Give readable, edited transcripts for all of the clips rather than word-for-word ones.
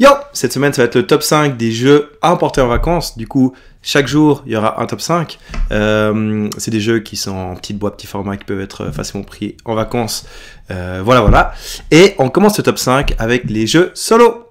Yo! Cette semaine, ça va être le top 5 des jeux à emporter en vacances. Du coup, chaque jour, il y aura un top 5. C'est des jeux qui sont en petite boîte, petit format, qui peuvent être facilement pris en vacances. Voilà. Et on commence ce top 5 avec les jeux solo.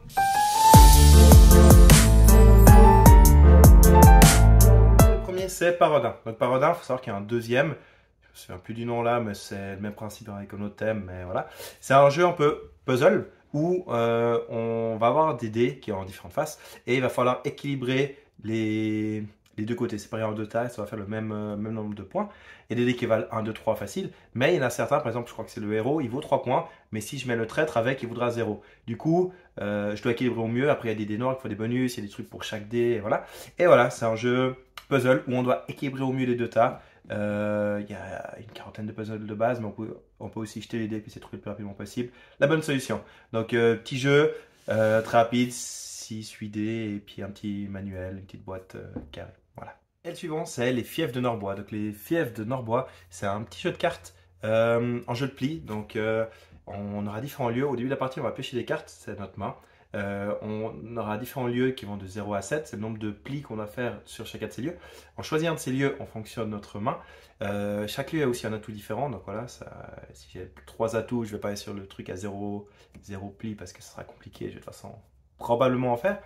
Le premier, c'est Parodin. Donc Parodin, il faut savoir qu'il y a un deuxième. Je me souviens plus du nom là, mais c'est le même principe avec un autre thème. Mais voilà. C'est un jeu un peu puzzle où on va avoir des dés qui ont différentes faces et il va falloir équilibrer les deux côtés, séparés en deux tailles, ça va faire le même nombre de points. Il y a des dés qui valent 1, 2, 3 facile, mais il y en a certains, par exemple je crois que c'est le héros, il vaut 3 points, mais si je mets le traître avec, il vaudra 0. Du coup, je dois équilibrer au mieux, après il y a des dés noirs, il faut des bonus, il y a des trucs pour chaque dé, et voilà. Et voilà, c'est un jeu puzzle où on doit équilibrer au mieux les deux tas. Il y a une quarantaine de puzzles de base, mais on peut aussi jeter les dés et essayer de trouver le plus rapidement possible la bonne solution. Donc petit jeu très rapide, 6-8 dés et puis un petit manuel, une petite boîte carrée. Voilà. Et le suivant, c'est les Fiefs de Norbois. Donc les Fiefs de Norbois, c'est un petit jeu de cartes en jeu de pli. Donc on aura différents lieux. Au début de la partie, on va piocher des cartes, c'est notre main. On aura différents lieux qui vont de 0 à 7, c'est le nombre de plis qu'on va faire sur chacun de ces lieux. On choisit un de ces lieux en fonction de notre main. Chaque lieu a aussi un atout différent, donc voilà, si j'ai 3 atouts, je ne vais pas aller sur le truc à 0 plis parce que ce sera compliqué, je vais de toute façon probablement en faire.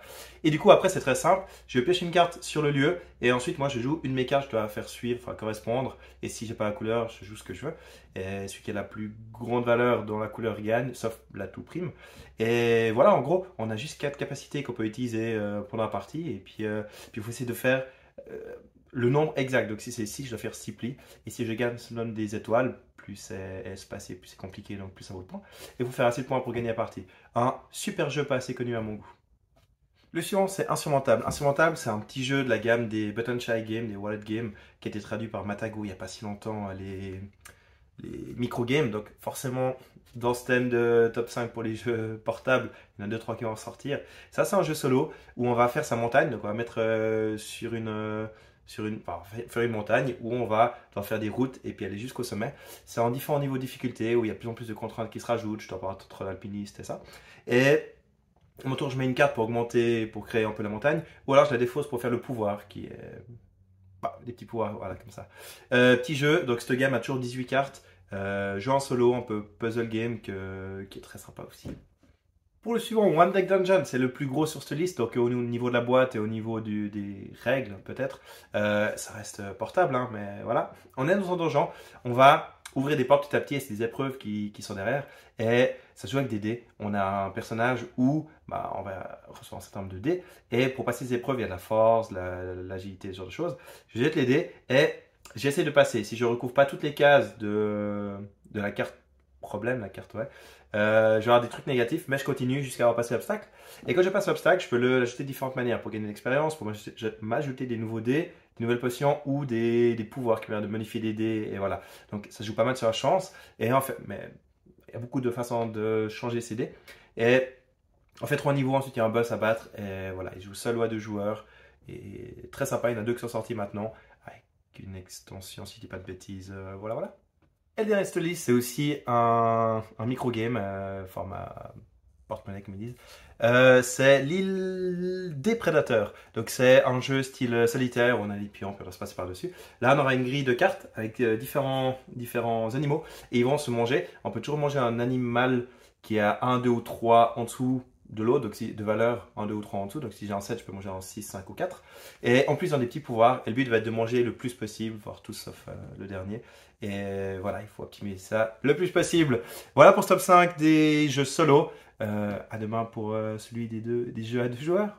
Et du coup après c'est très simple, je pioche une carte sur le lieu et ensuite moi je joue une de mes cartes, je dois la faire suivre, enfin correspondre, et si j'ai pas la couleur, je joue ce que je veux. Et celui qui a la plus grande valeur dans la couleur gagne, sauf l'atout prime. Et voilà, en gros, on a juste 4 capacités qu'on peut utiliser pendant la partie, et puis il faut essayer de faire le nombre exact. Donc si c'est 6, je dois faire 6 plis, et si je gagne, ça donne des étoiles. Plus c'est espacé, plus c'est compliqué, donc plus ça vaut le point. Et il faut faire assez de points pour gagner la partie. Un super jeu pas assez connu à mon goût. Le suivant, c'est Insurmontable. Insurmontable, c'est un petit jeu de la gamme des Button Shy Games, des Wallet Games, qui a été traduit par Matago il n'y a pas si longtemps, les micro-games. Donc forcément, dans ce thème de top 5 pour les jeux portables, il y en a 2-3 qui vont sortir. Ça, c'est un jeu solo où on va faire sa montagne. Donc on va mettre faire une montagne où on va devoir faire des routes et puis aller jusqu'au sommet. C'est en différents niveaux de difficulté où il y a de plus en plus de contraintes qui se rajoutent. Je dois pas être l'alpiniste et ça. Et à mon tour, je mets une carte pour augmenter, pour créer un peu la montagne. Ou alors je la défausse pour faire le pouvoir qui est des petits pouvoirs, voilà, comme ça. Petit jeu, donc cette gamme a toujours 18 cartes. Jeu en solo, un peu puzzle game qui est très sympa aussi. Pour le suivant, One Deck Dungeon, c'est le plus gros sur cette liste, donc au niveau de la boîte et au niveau des règles peut-être, ça reste portable, hein, mais voilà. On est dans un donjon, on va ouvrir des portes petit à petit et c'est des épreuves qui sont derrière, et ça se joue avec des dés. On a un personnage où on va recevoir un certain nombre de dés, et pour passer ces épreuves, il y a de la force, l'agilité, ce genre de choses. Je jette les dés et j'essaie de passer. Si je ne recouvre pas toutes les cases de la carte problème, la carte, ouais. Je vais avoir des trucs négatifs, mais je continue jusqu'à repasser l'obstacle. Et quand je passe l'obstacle, je peux l'ajouter de différentes manières pour gagner de l'expérience, pour m'ajouter des nouveaux dés, des nouvelles potions ou des pouvoirs qui permettent de modifier des dés. Et voilà. Donc ça joue pas mal sur la chance. Et en fait, mais il y a beaucoup de façons de changer ces dés. Et on fait 3 niveaux, ensuite il y a un boss à battre. Et voilà, il joue seul ou à 2 joueurs. Et très sympa, il y en a 2 qui sont sortis maintenant, avec une extension, si je dis pas de bêtises. Voilà. Et le dernier liste, c'est aussi un micro-game, format porte-monnaie comme ils disent. C'est l'île des prédateurs. Donc c'est un jeu style solitaire où on a des pions, puis on doit se passer par-dessus. Là, on aura une grille de cartes avec différents animaux et ils vont se manger. On peut toujours manger un animal qui a 1, 2 ou 3 en dessous de l'autre, donc de valeur 1, 2 ou 3 en dessous. Donc si j'ai un 7, je peux manger un 6, 5 ou 4. Et en plus, dans des petits pouvoirs. Et le but va être de manger le plus possible, voire tout sauf le dernier. Et voilà, il faut optimiser ça le plus possible. Voilà pour ce top 5 des jeux solo. À demain pour celui des jeux à 2 joueurs.